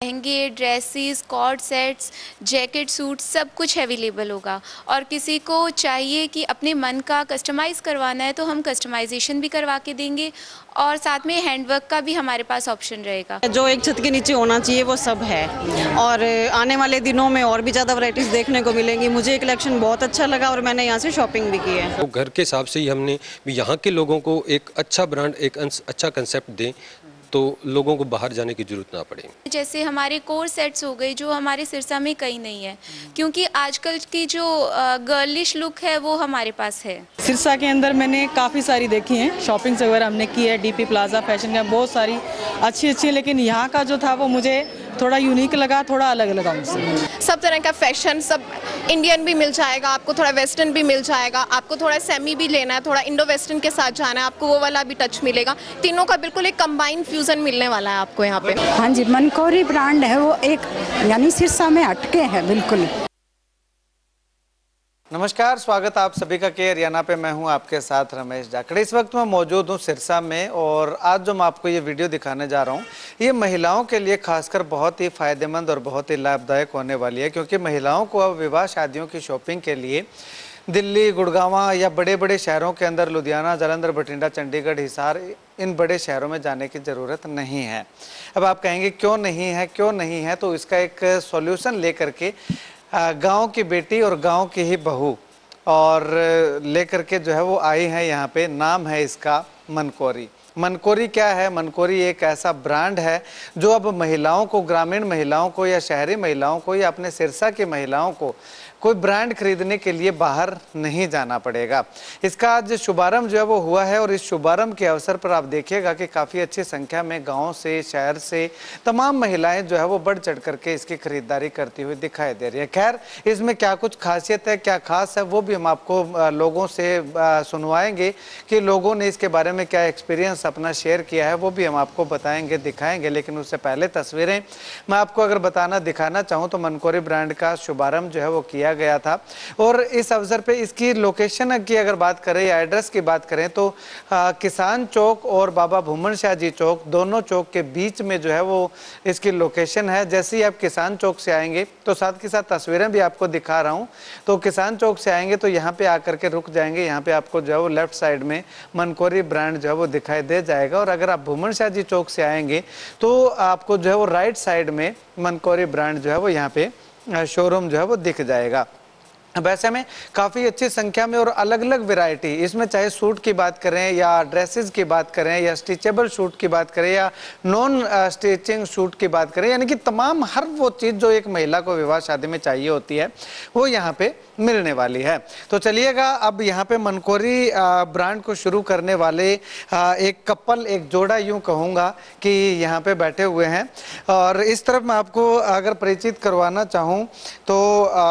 लहंगे, dresses, coord sets, jacket, suit सब कुछ अवेलेबल होगा। और किसी को चाहिए कि अपने मन का कस्टमाइज़ करवाना है तो हम कस्टमाइजेशन भी करवा के देंगे और साथ में हैंडवर्क का भी हमारे पास ऑप्शन रहेगा। जो एक छत के नीचे होना चाहिए वो सब है और आने वाले दिनों में और भी ज़्यादा वैरायटीज़ देखने को मिलेंगी। मुझे ये कलेक्शन बहुत अच्छा लगा और मैंने यहाँ से शॉपिंग भी की है। तो घर के हिसाब से ही हमने भी यहाँ के लोगों को एक अच्छा ब्रांड, एक अच्छा कंसेप्ट दें तो लोगों को बाहर जाने की जरूरत ना पड़े। जैसे हमारे कोर सेट्स हो गए जो हमारे सिरसा में कहीं नहीं है, क्योंकि आजकल की जो गर्लिश लुक है वो हमारे पास है। सिरसा के अंदर मैंने काफ़ी सारी देखी हैं, शॉपिंग वगैरह हमने की है, डीपी प्लाजा फैशन का बहुत सारी अच्छी, लेकिन यहाँ का जो था वो मुझे थोड़ा यूनिक लगा, थोड़ा अलग लगा मुझसे। सब तरह का फैशन, सब इंडियन भी मिल जाएगा आपको, थोड़ा वेस्टर्न भी मिल जाएगा आपको, थोड़ा सेमी भी लेना है, थोड़ा इंडो वेस्टर्न के साथ जाना है आपको, वो वाला भी टच मिलेगा। तीनों का बिल्कुल एक कंबाइंड फ्यूजन मिलने वाला है आपको यहाँ पे। हाँ जी, मनकोरी ब्रांड है वो, एक यानी सिरसा में हटके है बिल्कुल। नमस्कार, स्वागत आप सभी का के हरियाणा पे। मैं हूं आपके साथ रमेश जाखड़। इस वक्त मैं मौजूद हूं सिरसा में और आज जो मैं आपको ये वीडियो दिखाने जा रहा हूं ये महिलाओं के लिए खासकर बहुत ही फ़ायदेमंद और बहुत ही लाभदायक होने वाली है, क्योंकि महिलाओं को अब विवाह शादियों की शॉपिंग के लिए दिल्ली, गुड़गांव या बड़े बड़े शहरों के अंदर लुधियाना, जालंधर, बठिंडा, चंडीगढ़, हिसार, इन बड़े शहरों में जाने की ज़रूरत नहीं है। अब आप कहेंगे क्यों नहीं है, तो इसका एक सॉल्यूशन लेकर के गांव की बेटी और गांव की ही बहू और लेकर के जो है वो आई है यहाँ पे। नाम है इसका मनकोरी। मनकोरी क्या है? मनकोरी एक ऐसा ब्रांड है जो अब महिलाओं को, ग्रामीण महिलाओं को या शहरी महिलाओं को या अपने सिरसा की महिलाओं को कोई ब्रांड खरीदने के लिए बाहर नहीं जाना पड़ेगा। इसका आज शुभारंभ जो है वो हुआ है और इस शुभारंभ के अवसर पर आप देखिएगा कि काफ़ी अच्छी संख्या में गांव से, शहर से तमाम महिलाएं जो है वो बढ़ चढ़ करके इसकी खरीदारी करती हुई दिखाई दे रही है। खैर, इसमें क्या कुछ खासियत है, क्या खास है, वो भी हम आपको लोगों से सुनवाएंगे कि लोगों ने इसके बारे में क्या एक्सपीरियंस अपना शेयर किया है, वो भी हम आपको बताएंगे, दिखाएंगे। लेकिन उससे पहले तस्वीरें मैं आपको अगर दिखाना चाहूँ तो मनकोरी ब्रांड का शुभारंभ जो है वो किया गया था और इस अवसर पे इसकी लोकेशन की अगर बात करें या एड्रेस की बात करें तो किसान चौक और बाबा भूमन शाह जी चौक, दोनों चौक के बीच में जो है वो इसकी लोकेशन है। जैसे ही आप किसान चौक से आएंगे तो साथ के साथ तस्वीरें भी आपको दिखा रहा हूं, तो किसान चौक से आएंगे तो यहाँ पे आकर के रुक जाएंगे। यहाँ पे आपको जो है वो लेफ्ट साइड में मनकोरी ब्रांड जो है वो दिखाई दे जाएगा और अगर आप भूमन शाह जी चौक से आएंगे तो आपको जो है वो राइट साइड में मनकोरी ब्रांड जो है वो यहाँ पे शोरूम जो है वो दिख जाएगा। वैसे में काफ़ी अच्छी संख्या में और अलग अलग वैरायटी इसमें, चाहे सूट की बात करें या ड्रेसेस की बात करें या स्टिचेबल सूट की बात करें या नॉन स्टिचिंग सूट की बात करें, यानी कि तमाम हर वो चीज़ जो एक महिला को विवाह शादी में चाहिए होती है वो यहाँ पे मिलने वाली है। तो चलिएगा, अब यहाँ पे मनकोरी ब्रांड को शुरू करने वाले एक कपल, एक जोड़ा यूँ कहूँगा कि यहाँ पे बैठे हुए हैं और इस तरफ मैं आपको अगर परिचित करवाना चाहूँ तो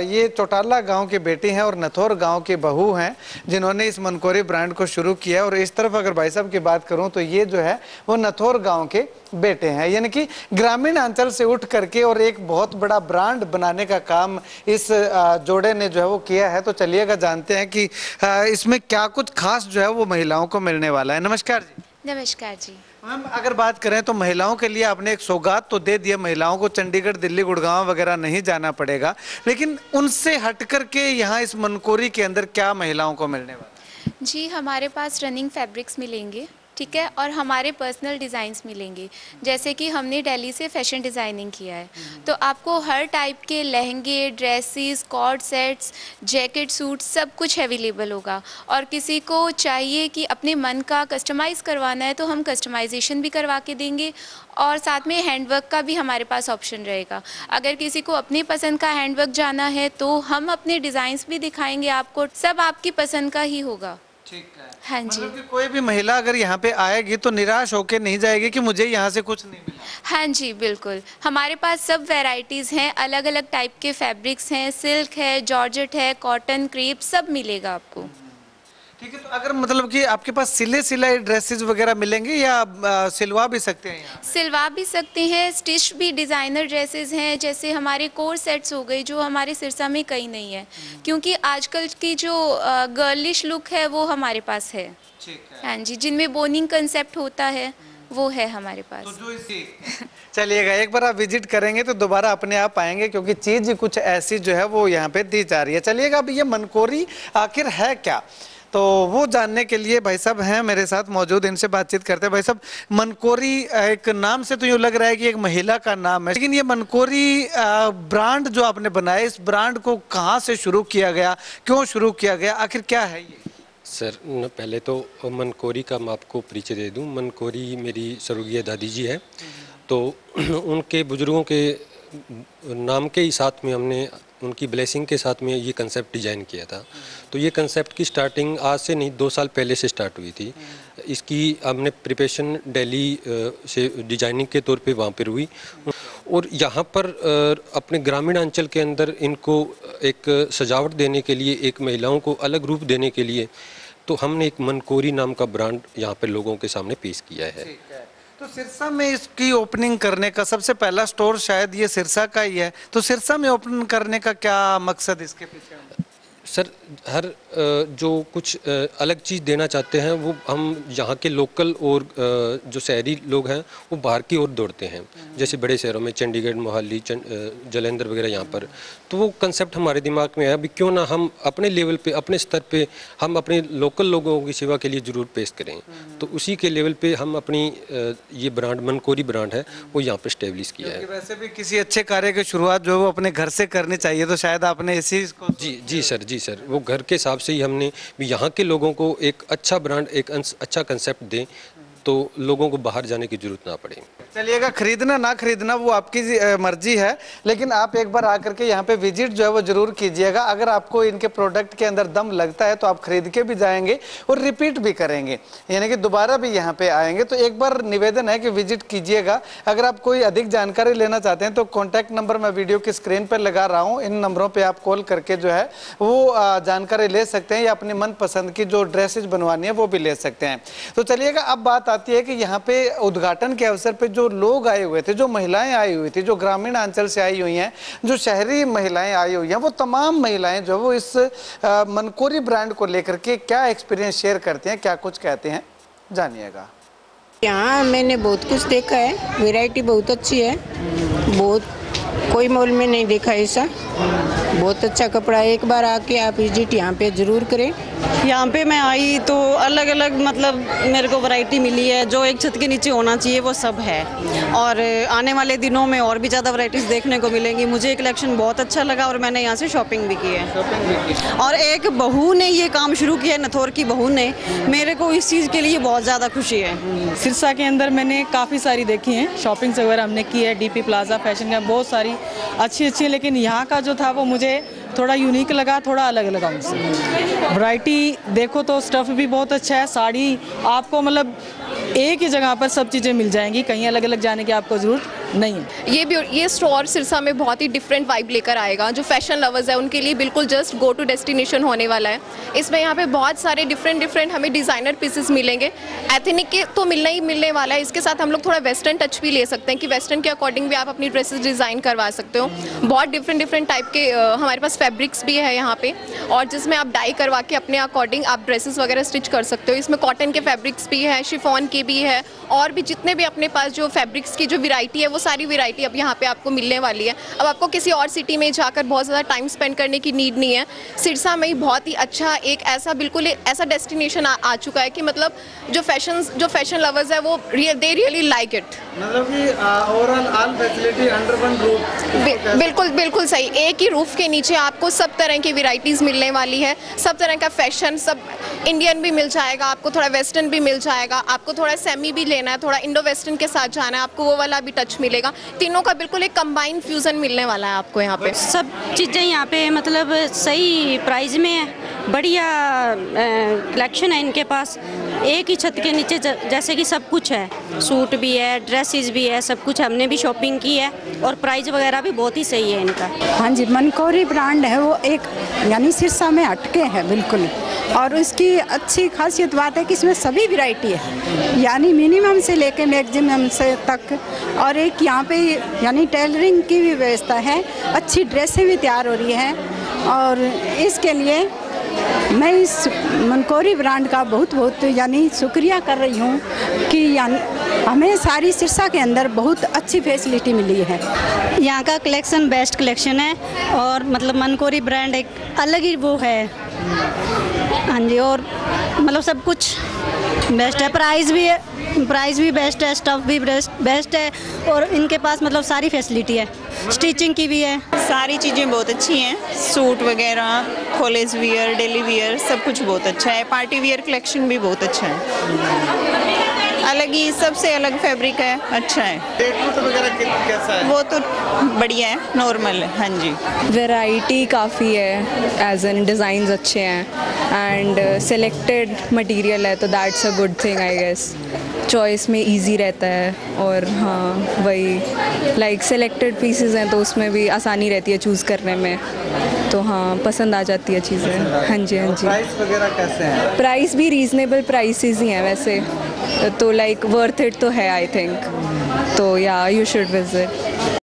ये चौटाला गाँव की बेटी हैं और नथौर गांव की बहू हैं जिन्होंने इस मनकोरी ब्रांड को शुरू किया। और इस तरफ अगर भाई साहब की बात करूं तो ये जो है वो नथौर गांव के बेटे हैं, यानी कि ग्रामीण अंचल से उठ करके और एक बहुत बड़ा ब्रांड बनाने का काम इस जोड़े ने जो है वो किया है। तो चलिएगा जानते हैं कि इसमें क्या कुछ खास जो है वो महिलाओं को मिलने वाला है। नमस्कार जी। नमस्कार जी। मैम, अगर बात करें तो महिलाओं के लिए आपने एक सौगात तो दे दिया, महिलाओं को चंडीगढ़, दिल्ली, गुड़गांव वगैरह नहीं जाना पड़ेगा, लेकिन उनसे हट करके यहाँ इस मनकोरी के अंदर क्या महिलाओं को मिलने वाला है? जी, हमारे पास रनिंग फैब्रिक्स मिलेंगे, ठीक है, और हमारे पर्सनल डिज़ाइंस मिलेंगे। जैसे कि हमने दिल्ली से फैशन डिज़ाइनिंग किया है, तो आपको हर टाइप के लहंगे, dresses, coord sets, jacket, suit सब कुछ अवेलेबल होगा। और किसी को चाहिए कि अपने मन का कस्टमाइज़ करवाना है तो हम कस्टमाइजेशन भी करवा के देंगे और साथ में हैंडवर्क का भी हमारे पास ऑप्शन रहेगा। अगर किसी को अपनी पसंद का हैंडवर्क जाना है तो हम अपने डिज़ाइंस भी दिखाएंगे आपको, सब आपकी पसंद का ही होगा। ठीक है। हाँ जी। मतलब कि कोई भी महिला अगर यहाँ पे आएगी तो निराश होके नहीं जाएगी कि मुझे यहाँ से कुछ नहीं मिला। हाँ जी, बिल्कुल। हमारे पास सब वैरायटीज़ हैं, अलग अलग टाइप के फैब्रिक्स हैं, सिल्क है, जॉर्जेट है, कॉटन, क्रेप, सब मिलेगा आपको। ठीक है, तो अगर मतलब कि आपके पास सिलाई ड्रेसेस वगैरह मिलेंगे या सिलवा भी सकते हैं? यहाँ सिलवा भी सकते हैं, स्टिच भी डिज़ाइनर ड्रेसेस हैं, जैसे हमारे कोर सेट्स हो गए जो हमारे सिरसा में कहीं नहीं है, क्योंकि आजकल की जो गर्लिश लुक है वो हमारे पास है। ठीक है। हाँ जी, जिनमें बोनिंग कंसेप्ट होता है वो है हमारे पास। तो जो इसी चलिएगा, एक बार आप विजिट करेंगे तो दोबारा अपने आप आएंगे, क्योंकि चीज कुछ ऐसी जो है वो यहाँ पे दी जा रही है। चलिएगा, अब ये मनकोरी आखिर है क्या, तो वो जानने के लिए भाई साहब हैं मेरे साथ मौजूद, इनसे बातचीत करते हैं। भाई साहब, मनकोरी एक नाम से तो यूँ लग रहा है कि एक महिला का नाम है, लेकिन ये मनकोरी ब्रांड जो आपने बनाया, इस ब्रांड को कहाँ से शुरू किया गया, क्यों शुरू किया गया, आखिर क्या है ये? सर पहले तो मनकोरी का मैं आपको परिचय दे दूं। मनकोरी मेरी स्वर्गीय दादी जी है, तो उनके बुजुर्गों के नाम के ही साथ में हमने उनकी ब्लेसिंग के साथ में ये कंसेप्ट डिज़ाइन किया था। तो ये कंसेप्ट की स्टार्टिंग आज से नहीं 2 साल पहले से स्टार्ट हुई थी। इसकी हमने प्रिपरेशन दिल्ली से डिजाइनिंग के तौर पे वहाँ पर हुई, और यहाँ पर अपने ग्रामीण अंचल के अंदर इनको एक सजावट देने के लिए, एक महिलाओं को अलग रूप देने के लिए, तो हमने एक मनकोरी नाम का ब्रांड यहाँ पर लोगों के सामने पेश किया है। तो सिरसा में इसकी ओपनिंग करने का सबसे पहला स्टोर शायद ये सिरसा का ही है, तो सिरसा में ओपन करने का क्या मकसद इसके पीछे? सर हर जो कुछ अलग चीज़ देना चाहते हैं वो हम यहाँ के लोकल और जो शहरी लोग हैं वो बाहर की ओर दौड़ते हैं, जैसे बड़े शहरों में चंडीगढ़, मोहाली, जलंधर वगैरह यहाँ पर। तो वो कंसेप्ट हमारे दिमाग में आया, अभी क्यों ना हम अपने लेवल पे, अपने स्तर पे हम अपने लोकल लोगों की सेवा के लिए ज़रूर पेश करें। तो उसी के लेवल पे हम अपनी ये ब्रांड मनकोरी ब्रांड है वो यहाँ पर स्टेब्लिश किया है। वैसे भी किसी अच्छे कार्य की शुरुआत जो है वो अपने घर से करनी चाहिए, तो शायद आपने इसी को। जी सर, वो घर के हिसाब से ही हमने भी यहाँ के लोगों को एक अच्छा ब्रांड, एक अच्छा कंसेप्ट दें, तो लोगों को बाहर जाने की जरूरत ना पड़े। चलिएगा, खरीदना ना खरीदना वो आपकी मर्जी है, लेकिन आप एक बार आकर के यहाँ पे विजिट जो है वो जरूर कीजिएगा। अगर आपको इनके प्रोडक्ट के अंदर दम लगता है तो आप खरीद के भी जाएंगे और रिपीट भी करेंगे, यानी कि दोबारा भी यहाँ पे आएंगे। तो एक बार निवेदन है कि विजिट कीजिएगा। अगर आप कोई अधिक जानकारी लेना चाहते हैं तो कॉन्टैक्ट नंबर मैं वीडियो की स्क्रीन पर लगा रहा हूँ, इन नंबरों पर आप कॉल करके जो है वो जानकारी ले सकते हैं, या अपनी मनपसंद की जो ड्रेसेज बनवानी है वो भी ले सकते हैं। तो चलिएगा, अब बात आती है कि यहाँ पे उद्घाटन के अवसर पे जो लोग आए हुए थे, जो महिलाएं आई हुई थी, जो ग्रामीण अंचल से आई हुई हैं, जो शहरी महिलाएं आई हुई हैं, वो तमाम महिलाएं जो वो इस मनकोरी ब्रांड को लेकर के क्या एक्सपीरियंस शेयर करती हैं, क्या कुछ कहते हैं, जानिएगा। यहाँ मैंने बहुत कुछ देखा है, वैरायटी बहुत अच्छी है, बहुत कोई मॉल में नहीं देखा ऐसा, बहुत अच्छा कपड़ा है। एक बार आके आप विजिट यहाँ पे जरूर करें। यहाँ पे मैं आई तो अलग अलग मतलब मेरे को वैरायटी मिली है, जो एक छत के नीचे होना चाहिए वो सब है, और आने वाले दिनों में और भी ज़्यादा वैरायटीज़ देखने को मिलेंगी। मुझे कलेक्शन बहुत अच्छा लगा और मैंने यहाँ से शॉपिंग भी की है। और एक बहू ने ये काम शुरू किया है, नथौर की बहू ने, मेरे को इस चीज़ के लिए बहुत ज़्यादा खुशी है। सिरसा के अंदर मैंने काफ़ी सारी देखी हैं, शॉपिंग वगैरह हमने की है, डीपी प्लाजा फैशन का बहुत सारी अच्छी है, लेकिन यहाँ का जो था वो मुझे थोड़ा यूनिक लगा, थोड़ा अलग लगा उनसे। वैरायटी देखो तो स्टफ़ भी बहुत अच्छा है, साड़ी आपको मतलब एक ही जगह पर सब चीज़ें मिल जाएंगी, कहीं अलग अलग जाने की आपको ज़रूरत नहीं है। ये स्टोर सिरसा में बहुत ही डिफरेंट वाइब लेकर आएगा। जो फैशन लवर्स है उनके लिए बिल्कुल जस्ट गो टू डेस्टिनेशन होने वाला है। इसमें यहाँ पे बहुत सारे डिफरेंट हमें डिज़ाइनर पीसेस मिलेंगे। एथनिक के तो मिलने वाला है, इसके साथ हम लोग थोड़ा वेस्टर्न टच भी ले सकते हैं कि वेस्टर्न के अकॉर्डिंग भी आप अपनी ड्रेसेस डिज़ाइन करवा सकते हो। बहुत डिफरेंट टाइप के हमारे पास फैब्रिक्स भी है यहाँ पे, और जिसमें आप डाई करवा के अपने अकॉर्डिंग आप ड्रेसेस वगैरह स्टिच कर सकते हो। इसमें कॉटन के फैब्रिक्स भी है, शिफॉन के भी है, और भी जितने भी अपने पास जो फैब्रिक्स की जो वैरायटी है वो सारी वैरायटी अब यहाँ पे आपको मिलने वाली है। अब आपको किसी और सिटी में जाकर बहुत ज़्यादा टाइम स्पेंड करने की नीड नहीं है। सिरसा में ही बहुत ही अच्छा एक ऐसा बिल्कुल ऐसा डेस्टिनेशन आ चुका है कि मतलब जो फैशन लवर्स है वो दे रियली लाइक इट। मतलब कि overall all facility under one roof. बिल्कुल सही, एक ही रूफ के नीचे आपको सब तरह की वैरायटीज़ मिलने वाली है। सब तरह का फैशन, सब इंडियन भी मिल जाएगा, आपको थोड़ा वेस्टर्न भी मिल जाएगा, आपको थोड़ा सेमी भी लेना है, थोड़ा इंडो वेस्टर्न के साथ जाना है, आपको वो वाला भी टच मिलेगा। तीनों का बिल्कुल एक कंबाइंड फ्यूजन मिलने वाला है आपको यहाँ पे। सब चीज़ें यहाँ पे मतलब सही प्राइस में है, बढ़िया कलेक्शन है इनके पास। एक ही छत के नीचे जैसे कि सब कुछ है, सूट भी है, ड्रेसेस भी है, सब कुछ हमने भी शॉपिंग की है, और प्राइस वगैरह भी बहुत ही सही है इनका। हाँ जी, मनकोरी ब्रांड है वो एक, यानी सिरसा में हटके है बिल्कुल, और उसकी अच्छी खासियत बात है कि इसमें सभी वैरायटी है, यानी मिनिमम से लेके मैक्सिमम से तक। और एक यहाँ पे यानी टेलरिंग की भी व्यवस्था है, अच्छी ड्रेसें भी तैयार हो रही है, और इसके लिए मैं इस मनकोरी ब्रांड का बहुत बहुत यानी शुक्रिया कर रही हूँ कि हमें सारी सिरसा के अंदर बहुत अच्छी फैसिलिटी मिली है। यहाँ का कलेक्शन बेस्ट कलेक्शन है और मतलब मनकोरी ब्रांड एक अलग ही वो है। हाँ जी, और मतलब सब कुछ बेस्ट है, प्राइस भी बेस्ट है, स्टफ़ भी बेस्ट है और इनके पास मतलब सारी फैसिलिटी है, स्टिचिंग की भी है। सारी चीज़ें बहुत अच्छी हैं, सूट वगैरह, कॉलेज वियर, डेली वियर, सब कुछ बहुत अच्छा है। पार्टी वियर कलेक्शन भी बहुत अच्छा है, अलग ही सबसे अलग फैब्रिक है, अच्छा है। रेट वगैरह कैसा है? वो तो बढ़िया है, नॉर्मल है। हाँ जी, वैरायटी काफ़ी है, एज एन डिज़ाइंस अच्छे हैं एंड सिलेक्टेड मटेरियल है, तो that's a good thing I guess. Choice में इजी रहता है और हाँ वही लाइक सिलेक्टेड पीसेस हैं तो उसमें भी आसानी रहती है चूज़ करने में, तो हाँ पसंद आ जाती है चीज़ें। हाँ जी, हाँ जी। प्राइस वगैरह कैसे हैं? प्राइस भी रीज़नेबल प्राइसेस ही हैं वैसे, तो लाइक वर्थ इट तो है आई थिंक, तो या यू शुड विजिट।